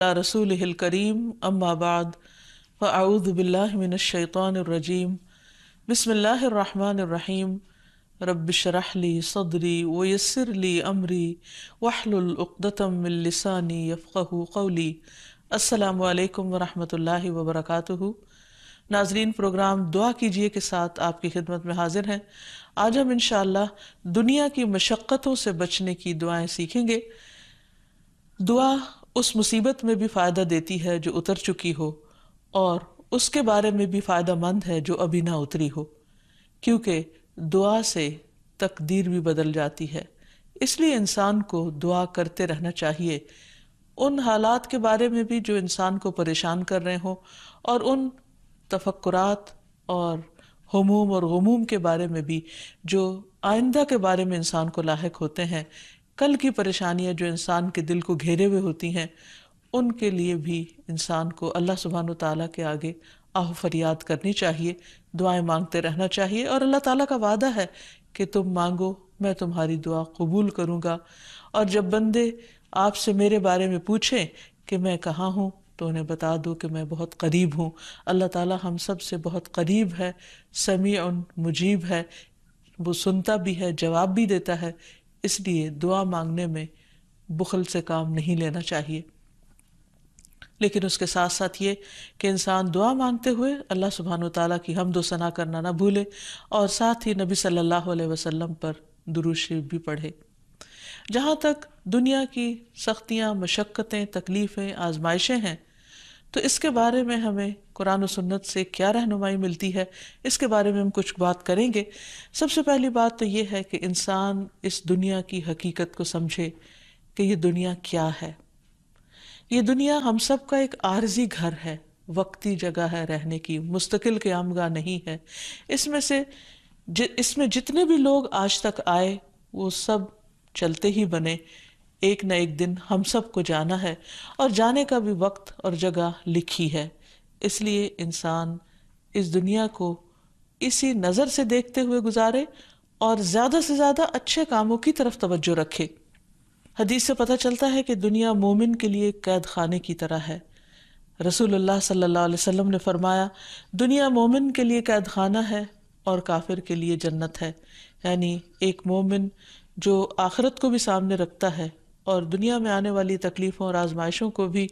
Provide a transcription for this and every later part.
رسولہ الکریم اما بعد فاعوذ باللہ من الشیطان الرجیم بسم اللہ الرحمن الرحیم رب اشرح لی صدری ویسر لی امری واحلل عقدۃ من لسانی یفقہوا قولی۔ السلام علیکم ورحمۃ اللہ وبرکاتہ۔ ناظرین، پروگرام دعا کیجئے کے ساتھ آپ کی خدمت میں حاضر ہیں۔ آج ہم انشاءاللہ دنیا کی مشقتوں سے بچنے کی دعائیں سیکھیں گے۔ دعا اس مصیبت میں بھی فائدہ دیتی ہے جو اتر چکی ہو، اور اس کے بارے میں بھی فائدہ مند ہے جو ابھی نہ اتری ہو، کیونکہ دعا سے تقدیر بھی بدل جاتی ہے۔ اس لیے انسان کو دعا کرتے رہنا چاہیے، ان حالات کے بارے میں بھی جو انسان کو پریشان کر رہے ہوں، اور ان تفکرات اور ہموم اور غموم کے بارے میں بھی جو آئندہ کے بارے میں انسان کو لاحق ہوتے ہیں۔ کل کی پریشانیاں جو انسان کے دل کو گھیرے ہوئے ہوتی ہیں، ان کے لیے بھی انسان کو اللہ سبحانہ وتعالیٰ کے آگے آہ فریاد کرنی چاہیے، دعائیں مانگتے رہنا چاہیے، اور اللہ تعالیٰ کا وعدہ ہے کہ تم مانگو میں تمہاری دعا قبول کروں گا۔ اور جب بندے آپ سے میرے بارے میں پوچھیں کہ میں کہاں ہوں تو انہیں بتا دو کہ میں بہت قریب ہوں۔ اللہ تعالیٰ ہم سب سے بہت قریب ہے، سمیع مجیب ہے، وہ سنتا بھی ہے، جواب بھی دیتا ہے۔ اس لیے دعا مانگنے میں بخل سے کام نہیں لینا چاہیے، لیکن اس کے ساتھ ساتھ یہ کہ انسان دعا مانگتے ہوئے اللہ سبحانہ وتعالیٰ کی حمد و ثنا کرنا نہ بھولے، اور ساتھ ہی نبی صلی اللہ علیہ وسلم پر درود شریف بھی پڑھے۔ جہاں تک دنیا کی سختیاں، مشقتیں، تکلیفیں، آزمائشیں ہیں، تو اس کے بارے میں ہمیں قرآن و سنت سے کیا رہنمائی ملتی ہے، اس کے بارے میں ہم کچھ بات کریں گے۔ سب سے پہلی بات تو یہ ہے کہ انسان اس دنیا کی حقیقت کو سمجھے کہ یہ دنیا کیا ہے۔ یہ دنیا ہم سب کا ایک عارضی گھر ہے، وقتی جگہ ہے رہنے کی، مستقل قیام گاہ نہیں ہے۔ اس میں جتنے بھی لوگ آج تک آئے وہ سب چلتے ہی بنے، ایک نہ ایک دن ہم سب کو جانا ہے، اور جانے کا بھی وقت اور جگہ لکھی ہے۔ اس لیے انسان اس دنیا کو اسی نظر سے دیکھتے ہوئے گزارے، اور زیادہ سے زیادہ اچھے کاموں کی طرف توجہ رکھے۔ حدیث سے پتہ چلتا ہے کہ دنیا مومن کے لیے قید خانے کی طرح ہے۔ رسول اللہ صلی اللہ علیہ وسلم نے فرمایا، دنیا مومن کے لیے قید خانہ ہے اور کافر کے لیے جنت ہے۔ یعنی ایک مومن جو آخرت کو بھی سامنے رکھتا ہے اور دنیا میں آنے والی تکلیفوں اور آزمائشوں کو بھی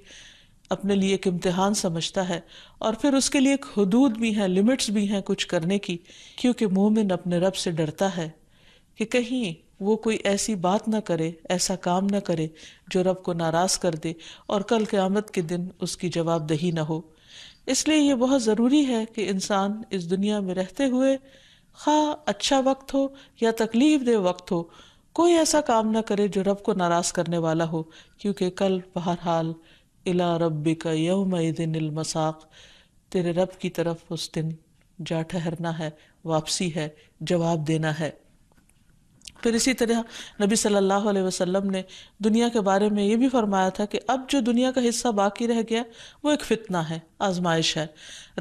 اپنے لیے ایک امتحان سمجھتا ہے، اور پھر اس کے لیے ایک حدود بھی ہیں، لمٹس بھی ہیں کچھ کرنے کی، کیونکہ مومن اپنے رب سے ڈرتا ہے کہ کہیں وہ کوئی ایسی بات نہ کرے، ایسا کام نہ کرے جو رب کو ناراض کر دے، اور کل قیامت کے دن اس کی جواب دہی نہ ہو۔ اس لیے یہ بہت ضروری ہے کہ انسان اس دنیا میں رہتے ہوئے، خواہ اچھا وقت ہو یا تکلیف دہ وقت ہو، کوئی ایسا کام نہ کرے جو رب کو ناراض کرنے والا ہو، کیونکہ کل بہرحال الی ربک یومئذ المساق، تیرے رب کی طرف اس دن جا ٹھہرنا ہے، واپسی ہے، جواب دینا ہے۔ پھر اسی طرح نبی صلی اللہ علیہ وسلم نے دنیا کے بارے میں یہ بھی فرمایا تھا کہ اب جو دنیا کا حصہ باقی رہ گیا وہ ایک فتنہ ہے، آزمائش ہے۔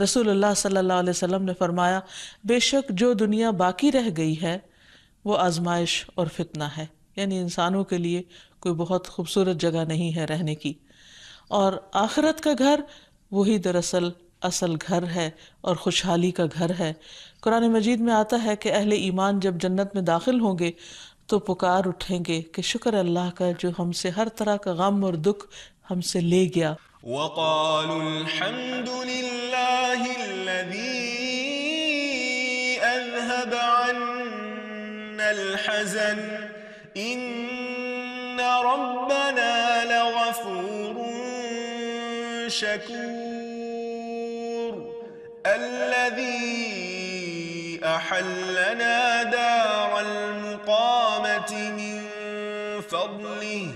رسول اللہ صلی اللہ علیہ وسلم نے فرمایا، بے شک جو دنیا باقی رہ گئی ہے وہ آزمائش اور فتنہ ہے، یعنی انسانوں کے لیے کوئی بہت خوبصورت جگہ نہیں ہے رہنے کی، اور آخرت کا گھر وہی دراصل اصل گھر ہے اور خوشحالی کا گھر ہے۔ قرآن مجید میں آتا ہے کہ اہل ایمان جب جنت میں داخل ہوں گے تو پکار اٹھیں گے کہ شکر اللہ کا جو ہم سے ہر طرح کا غم اور دکھ ہم سے لے گیا۔ وقالوا الحمد لله الذي أذهب عنا الحزن إن ربنا لغفور شكور الذي أحلنا دار المقامة من فضله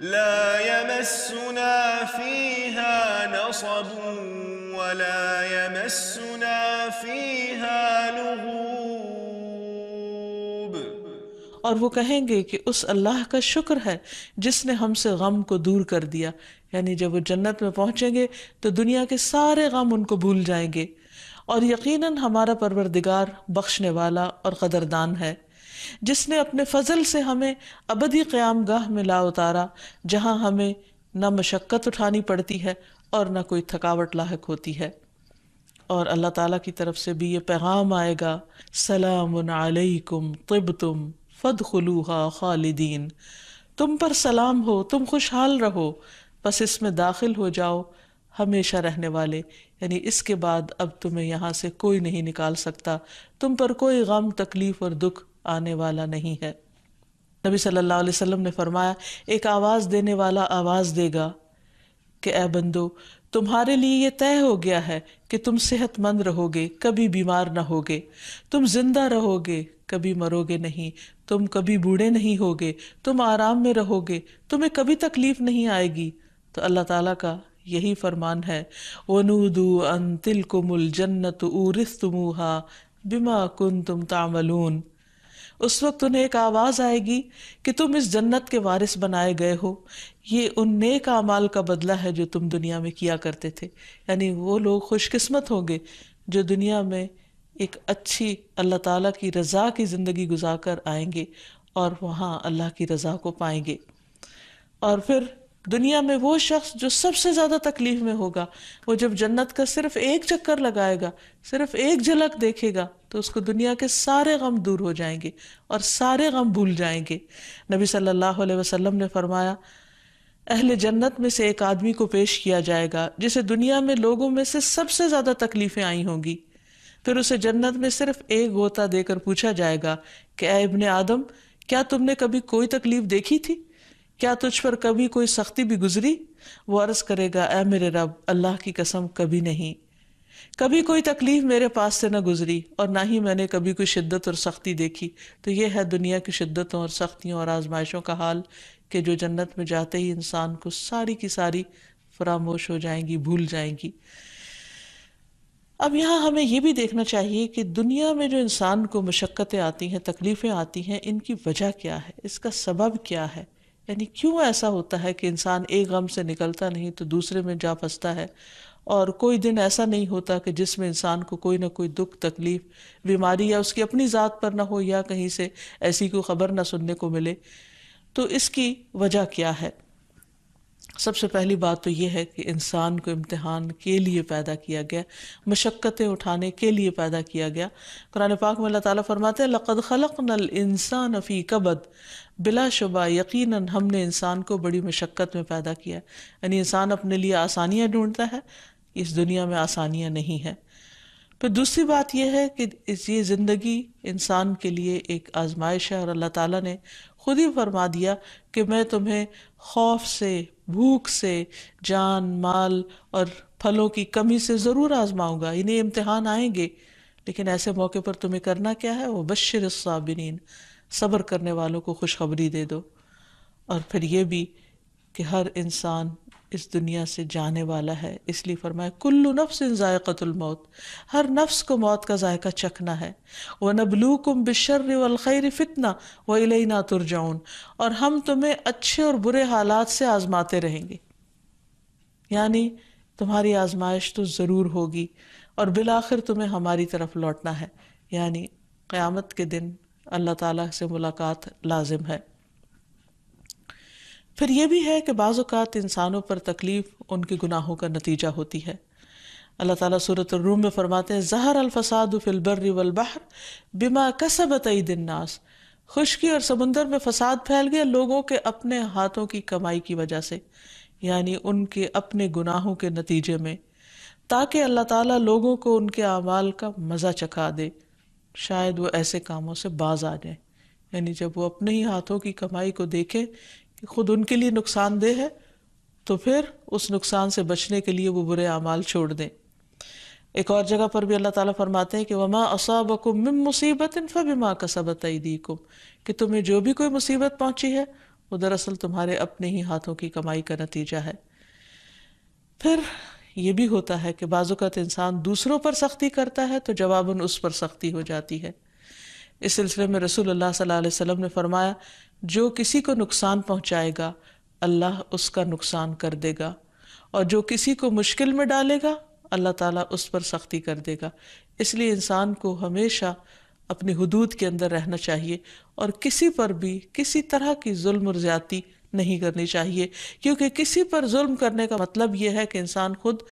لا يمسنا فيها نصب ولا يمسنا فيها لغوب۔ اور وہ کہیں گے کہ اس اللہ کا شکر ہے جس نے ہم سے غم کو دور کر دیا، یعنی جب وہ جنت میں پہنچیں گے تو دنیا کے سارے غم ان کو بھول جائیں گے، اور یقیناً ہمارا پروردگار بخشنے والا اور قدردان ہے، جس نے اپنے فضل سے ہمیں ابدی قیام گاہ میں لا اتارا، جہاں ہمیں نہ مشقت اٹھانی پڑتی ہے اور نہ کوئی تھکاوٹ لاحق ہوتی ہے۔ اور اللہ تعالیٰ کی طرف سے بھی یہ پیغام آئے گا، سلام علیکم طبتم فادخلوها خالدین، تم پر سلام ہو، تم خوشحال رہو، بس اس میں داخل ہو جاؤ ہمیشہ رہنے والے، یعنی اس کے بعد اب تمہیں یہاں سے کوئی نہیں نکال سکتا، تم پر کوئی غم تکلیف اور دکھ آنے والا نہیں ہے۔ نبی صلی اللہ علیہ وسلم نے فرمایا، ایک آواز دینے والا آواز دے گا کہ اے بندو، تمہارے لیے یہ طے ہو گیا ہے کہ تم صحت مند رہو گے، کبھی بیمار نہ ہوگے، تم زندہ رہو گے، کبھی مرو گے نہیں، تم کبھی بوڑھے نہیں ہوگے، تم آرام میں رہو گے، تمہیں کبھی تکلیف نہیں آئے گی۔ تو اللہ تعالیٰ کا یہی فرمان ہے، وَنُودُوا أَن تِلْكُمُ الْجَنَّةُ أُورِثْتُمُوهَا بِمَا كُنْتُمْ تَعْمَلُونَ، اس وقت انہیں ایک آواز آئے گی کہ تم اس جنت کے وارث بنائے گئے ہو، یہ ان نیک اعمال کا بدلہ ہے جو تم دنیا میں کیا کرتے تھے۔ یعنی وہ لوگ خوش قسمت ہوں گے جو دنیا میں ایک اچھی اللہ تعالیٰ کی رضا کی زندگی گزار کر آئیں گے اور وہاں اللہ کی رضا کو پائیں گے۔ اور پھر دنیا میں وہ شخص جو سب سے زیادہ تکلیف میں ہوگا، وہ جب جنت کا صرف ایک چکر لگائے گا، صرف ایک جھلک دیکھے گا، تو اس کو دنیا کے سارے غم دور ہو جائیں گے اور سارے غم بھول جائیں گے۔ نبی صلی اللہ علیہ وسلم نے فرمایا، اہل جنت میں سے ایک آدمی کو پیش کیا جائے گا جسے دنیا میں لوگوں میں سے سب سے زیادہ تکلیفیں آئی ہوں گی، پھر اسے جنت میں صرف ایک غوطہ دے کر پوچھا جائے گا کہ اے ابن آدم، کیا تم نے کبھی کوئی تکلیف دیکھی تھی؟ کیا تجھ پر کبھی کوئی سختی بھی گزری؟ وہ عرض کرے گا، اے میرے رب، اللہ کی قسم کبھی نہیں، کبھی کوئی تکلیف میرے پاس سے نہ گزری اور نہ ہی میں نے کبھی کوئی شدت اور سختی دیکھی۔ تو یہ ہے دنیا کی شدتوں اور سختیوں اور آزمائشوں کا حال کہ جو جنت میں جاتے ہی انسان کو ساری کی ساری فراموش ہو جائیں گی، بھول جائیں گی۔ اب یہاں ہمیں یہ بھی دیکھنا چاہیے کہ دنیا میں جو انسان کو مشقتیں آتی ہیں، تکلیفیں آتی ہیں، ان کی وجہ کیا ہے، اس کا سبب کیا ہے، یعنی کیوں ایسا ہوتا ہے کہ انسان ایک غم سے نکلتا نہیں تو دوسرے میں جا پھنستا ہے، اور کوئی دن ایسا نہیں ہوتا کہ جس میں انسان کو کوئی نہ کوئی دکھ، تکلیف، بیماری یا اس کی اپنی ذات پر نہ ہو یا کہیں سے ایسی کوئی خبر نہ سننے کو ملے۔ تو اس کی وجہ کیا ہے؟ سب سے پہلی بات تو یہ ہے کہ انسان کو امتحان کے لیے پیدا کیا گیا، مشقتیں اٹھانے کے لیے پیدا کیا گیا۔ قرآن پاک میں اللہ تعالیٰ فرماتے ہیں، لَقَدْ خَلَقْنَا الْإِنسَانَ فِي كَبَدٍ، بلا شبہ یقیناً ہم نے انسان کو بڑی مشقت میں پیدا کیا ہے۔ یعنی انسان اپنے لیے آسانیاں ڈھونڈتا ہے، اس دنیا میں آسانیاں نہیں ہیں۔ پھر دوسری بات یہ ہے کہ یہ زندگی انسان کے لیے ایک آزمائش ہے، اور اللہ تعالیٰ نے خود ہی فرما دیا کہ میں تمہیں خوف سے، بھوک سے، جان مال اور پھلوں کی کمی سے ضرور آزماؤں گا، انہیں امتحان آئیں گے، لیکن ایسے موقع پر تمہیں کرنا کیا ہے؟ وَبَشِّرِ الصَّابِرِينَ، صبر کرنے والوں کو خوشخبری دے دو۔ اور پھر یہ بھی کہ ہر انسان اس دنیا سے جانے والا ہے، اس لیے فرمایا کل نفس ذائقۃ الموت، ہر نفس کو موت کا ذائقہ چکھنا ہے۔ وَنَبْلُوكُمْ بِالشَّرِّ وَالْخَيْرِ فِتْنَةً وَإِلَيْنَا تُرْجَعُونَ، اور ہم تمہیں اچھے اور برے حالات سے آزماتے رہیں گے، یعنی تمہاری آزمائش تو ضرور ہوگی اور بالآخر تمہیں ہماری طرف لوٹنا ہے، یعنی قیامت کے دن اللہ تعالیٰ سے ملاقات لازم ہے۔ پھر یہ بھی ہے کہ بعض اوقات انسانوں پر تکلیف ان کے گناہوں کا نتیجہ ہوتی ہے۔ اللہ تعالیٰ سورۃ الروم میں فرماتے ہیں، ظہر الفساد فی البر والبحر بما کسبت ایدی الناس، خشکی اور سمندر میں فساد پھیل گیا لوگوں کے اپنے ہاتھوں کی کمائی کی وجہ سے، یعنی ان کے اپنے گناہوں کے نتیجے میں، تاکہ اللہ تعالیٰ لوگوں کو ان کے اعمال کا مزہ چکھا دے، شاید وہ ایسے کاموں سے باز آ جائیں۔ یعنی جب وہ اپنے ہی ہاتھوں کی کمائی کو دیکھیں کہ خود ان کے لیے نقصان دہ ہے، تو پھر اس نقصان سے بچنے کے لیے وہ برے اعمال چھوڑ دیں۔ ایک اور جگہ پر بھی اللہ تعالیٰ فرماتے ہیں کہ وَمَا أَصَابَكُم مِّن مُّصِيبَةٍ فَبِمَا كَسَبَتْ أَيْدِيكُمْ، کہ تمہیں جو بھی کوئی مصیبت پہنچی ہے وہ دراصل تمہارے اپنے ہی ہاتھوں کی کمائی کا نتیجہ ہے۔ پھر یہ بھی ہوتا ہے کہ بعض اوقات انسان دوسروں پر سختی کرتا ہے تو جواباً اس پر سختی ہو جاتی ہے۔ اس سلسلے میں رسول اللہ صلی اللہ علیہ وسلم نے فرمایا، جو کسی کو نقصان پہنچائے گا اللہ اس کا نقصان کر دے گا، اور جو کسی کو مشکل میں ڈالے گا اللہ تعالیٰ اس پر سختی کر دے گا۔ اس لیے انسان کو ہمیشہ اپنی حدود کے اندر رہنا چاہیے اور کسی پر بھی کسی طرح کی ظلم اور زیادتی نہیں کرنی چاہیے، کیونکہ کسی پر ظلم کرنے کا مطلب یہ ہے کہ انسان خود